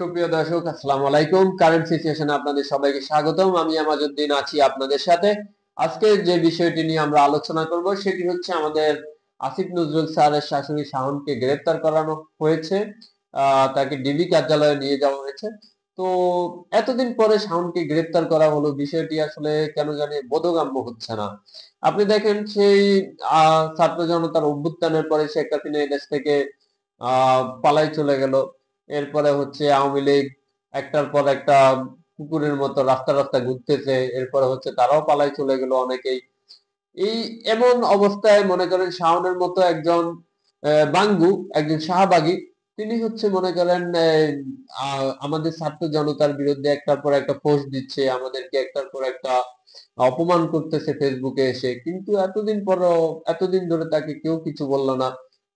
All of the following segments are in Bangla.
সুপ্রিয় দর্শক, আসসালামু আলাইকুম। কারেন্ট সিচুয়েশনে আপনাদের সবাইকে স্বাগতম। আমি আমাজউদ্দিন আছি আপনাদের সাথে। আজকে যে বিষয়টি নিয়ে আমরা আলোচনা করব সেটি হচ্ছে আমাদের আসিফ নজরুল স্যারের শাশুড়ি শাওনকে গ্রেফতার করানো হয়েছে। তাকে ডিবি কার্যালয়ে নিয়ে যাওয়া হয়েছে। তো এতদিন পরে শাওনকে গ্রেফতার করা হলো, বিষয়টি আসলে কেন জানি বোধগম্য হচ্ছে না। আপনি দেখেন সেই ছাত্র জনতার অভ্যুত্থানের পরে শেখ হাসিনা এই দেশ থেকে পালাই চলে গেল। এরপরে হচ্ছে আওয়ামী লীগ একটার পর একটা কুকুরের মতো রাস্তা রাস্তা ঘুরতেছে। এরপরে হচ্ছে তারাও পালাই চলে গেল অনেকেই। এই এমন অবস্থায় মনে করেন শাওনের মতো একজন বাঙ্গু, একজন শাহবাগী, তিনি হচ্ছে মনে করেন আমাদের ছাত্র জনতার বিরুদ্ধে একটার পর একটা পোস্ট দিচ্ছে, আমাদেরকে একটার পর একটা অপমান করতেছে ফেসবুকে এসে। কিন্তু এতদিন ধরে তাকে কেউ কিছু বললো না।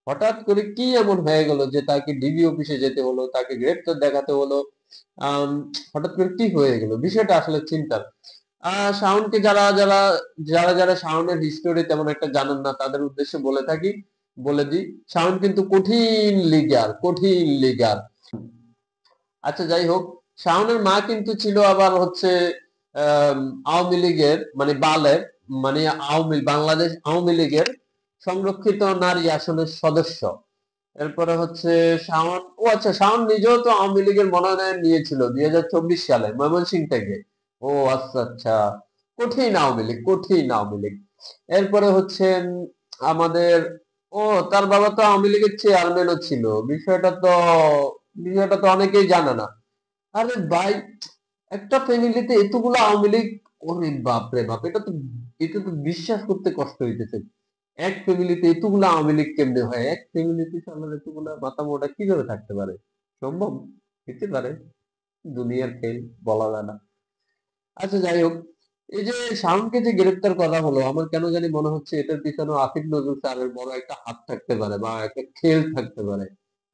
হঠাৎ করে কি এমন হয়ে গেল যে তাকে ডিবি অফিসে যেতে হলো, তাকে গ্রেপ্তার দেখাতে হলো? আম, হঠাৎ করে কি হয়ে গেল, বিষয়টা আসলে চিন্তার। শাওনকে যারা যারা যারা যারা শাওনের হিস্টোরি তেমন একটা জানেন না তাদের উদ্দেশ্যে বলে দিই, শাওন কিন্তু কঠিন লিগার। আচ্ছা, যাই হোক, শাওনের মা কিন্তু ছিল আবার হচ্ছে আম, আওয়ামী লীগের মানে বালের মানে বাংলাদেশ আওয়ামী লীগের সংরক্ষিত নারী আসনের সদস্য। এরপরে হচ্ছে আচ্ছা, শাওন নিজেও তো আওয়ামী লীগের মনোনয়ন নিয়েছিল 2024 সালে ময়মনসিংহ থেকে। ও আচ্ছা আচ্ছা, কঠিন আওয়ামী লীগ। এরপরে হচ্ছেন আমাদের, ও তার বাবা তো আওয়ামী লীগের চেয়ারম্যানও ছিল। বিষয়টা তো বিষয়টা তো অনেকেই জানে না। আরে ভাই, একটা ফ্যামিলিতে এতগুলো আওয়ামী লীগ! ওরে বাপ রে বাপ, এটা তো বিশ্বাস করতে কষ্ট হইতেছে। এক ফ্যামিলিতে এতগুলো আওয়ামী লীগ কেমনে হয়? এক ফ্যামিলিতে সামনে এতগুলো মাথা মোটা কিভাবে থাকতে পারে? সম্ভব? হতে পারে, দুনিয়ার খেল, বলা যায় না। আচ্ছা, যাই হোক, এই যে শাওনকে যে গ্রেপ্তার করা হলো, আমার কেন জানি মনে হচ্ছে এটার পিছনে আসিফ নজরুল স্যারের বড় একটা হাত থাকতে পারে বা একটা খেল থাকতে পারে।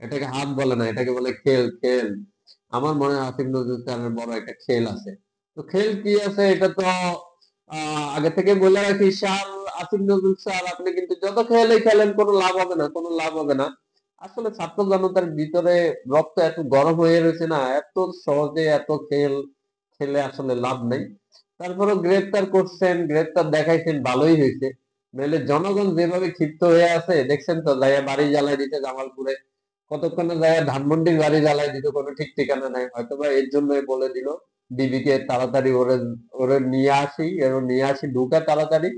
এটাকে হাত বলে না, এটাকে বলে খেল খেল। আমার মনে হয় আসিফ নজরুল স্যারের বড় একটা খেল আছে। তো খেল কি আছে এটা তো আগে থেকে বলে রাখি স্যার, আসিফ নজরুল স্যার, আপনি কিন্তু যত খেলে খেলেন কোনো লাভ হবে না, কোনো লাভ হবে না। আসলে ছাত্র জনতার ভিতরে রক্ত এত গরম হয়ে রয়েছে না, এত সহজে এত খেলে আসলে লাভ নেই। তারপরে গ্রেপ্তার করছেন, গ্রেপ্তার দেখাইছেন, ভালোই হয়েছে। নইলে জনগণ যেভাবে ক্ষিপ্ত হয়ে আছে দেখছেন তো, যাইয়া বাড়ি জ্বালাই দিতে জামালপুরে, কতক্ষণে যাইয়া ধানমন্ডির বাড়ি জ্বালাই দিত, কোনো ঠিক ঠিকানা নাই। হয়তোবা এর জন্যই বলে দিল ডিবিকে তাড়াতাড়ি ওরে ওরে নিয়ে আসি ঢুকা তাড়াতাড়ি,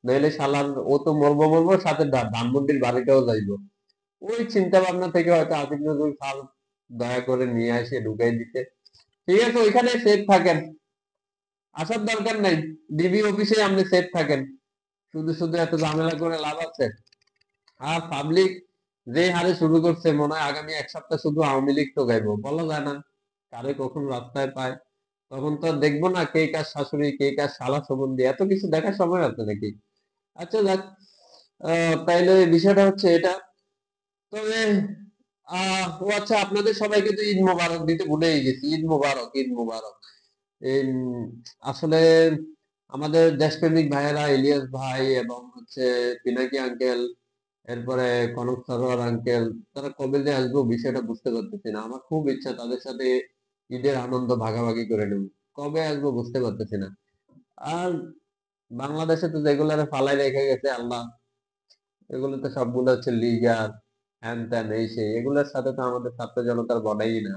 নইলে শালার ও তো মরবো মরবো, সাথে ধানমন্ডির বাড়িটাও যাইবো। ওই চিন্তা ভাবনা থেকে হয়তো আসিফ নজরুল খান দয়া করে নিয়ে আসে ঢুকাই দিতে। ঠিক আছে, ওইখানে সেফ থাকেন, আসার দরকার নাই। ডিবি অফিসে আপনি সেফ থাকেন, শুধু শুধু এত ঝামেলা করে লাভ আছে? আর পাবলিক যে হারে শুরু করছে, মনে হয় আগামী এক সপ্তাহ শুধু আওয়ামী লীগ তো গাইবো, বলা যায় না কারে কখন রাস্তায় পায়। তখন তো আর দেখবো না কে কার শাশুড়ি, কে কার শালা সম্বন্ধী, এত কিছু দেখার সময় আছে নাকি? আচ্ছা, যাক। তাইলে বিষয়টা হচ্ছে এটা। তবে ও আচ্ছা, আপনাদের সবাইকে তো ঈদ মোবারক দিতে ভুলেই গেছি। ঈদ মোবারক, ঈদ মোবারক। এই আসলে আমাদের দেশপ্রেমিক ভাইয়েরা ইলিয়াস ভাই এবং হচ্ছে পিনাকি আঙ্কেল, এরপরে কনক সরোয়ার আঙ্কেল, তারা কবে যে আসবো বিষয়টা বুঝতে পারতেছি না। আমার খুব ইচ্ছা তাদের সাথে ঈদের আনন্দ ভাগাভাগি করে নেব। কবে আসবো বুঝতে পারতেছি না। আর বাংলাদেশে তো যেগুলো ফালাই রেখে গেছে আল্লাহ, এগুলো তো সবগুলো হচ্ছে লিগার, হ্যান ত্যান, এই সেই, এগুলোর সাথে তো আমাদের ছাত্র জনতার বড়াই না।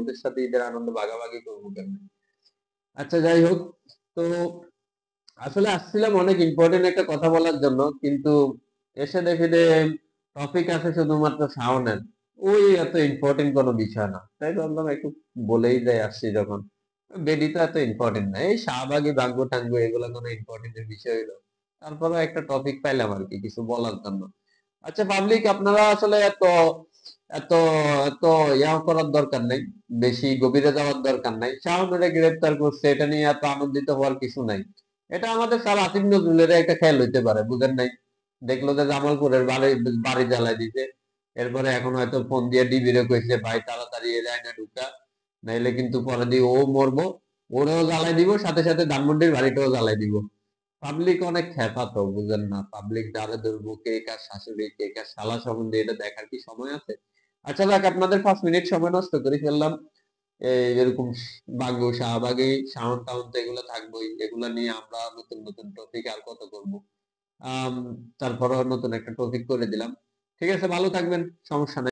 ওদের সাথে ঈদের আনন্দ ভাগাভাগি করবো কেমনে? আচ্ছা, যাই হোক। তো আসলে আসছিলাম অনেক ইম্পর্টেন্ট একটা কথা বলার জন্য, কিন্তু এসে দেখি যে টপিক আছে শুধুমাত্র শাওনের। ওই এত ইম্পর্টেন্ট কোনো বিষয় না, তাই ভাবলাম একটু বলেই যাই আসছি যখন। বেডি তো এত ইম্পর্টেন্ট না, এই শাহবাগী বাঙ্গু টাঙ্গু এগুলো কোনো ইম্পর্টেন্টের বিষয় হলো। তারপরে একটা টপিক পাইলাম আর কি কিছু বলার জন্য। আচ্ছা পাবলিক, আপনারা আসলে এত এত এত করার দরকার নেই, বেশি গভীরে যাওয়ার দরকার নাই। শাওনুরে গ্রেপ্তার করছে, এটা নিয়ে এত আনন্দিত হওয়ার কিছু নাই। এটা আমাদের স্যার আসিফ নজরুলের একটা খেয়াল হইতে পারে, বুঝেন নাই? দেখলো যে জামালপুরের বাড়ি বাড়ি জ্বালাই দিতে, এরপরে এখন হয়তো ফোন দিয়ে ডিবিরে কইছে ভাই তাড়াতাড়ি এ যায় না ঢুকা, নাইলে কিন্তু পরে দিয়ে ও মরবো, ওরেও জ্বালাই দিব, সাথে সাথে ধানমন্ডির বাড়িটাও জ্বালাই দিব। পাবলিক অনেক খেপা তো, বুঝেন না? পাবলিক যারা ধরবো, কে কার শাশুড়ি, কে কার শালা সম্বন্ধে এটা দেখার কি সময় আছে? আচ্ছা যাক, আপনাদের 5 মিনিট সময় নষ্ট করে ফেললাম। এই এরকম বাঘু শাহবাগী সাউন্ড টাউন তো এগুলো থাকবোই, এগুলো নিয়ে আমরা নতুন নতুন টপিক আর কত করব। তারপরে নতুন একটা টপিক করে দিলাম। ঠিক আছে, ভালো থাকবেন, সমস্যা নাই।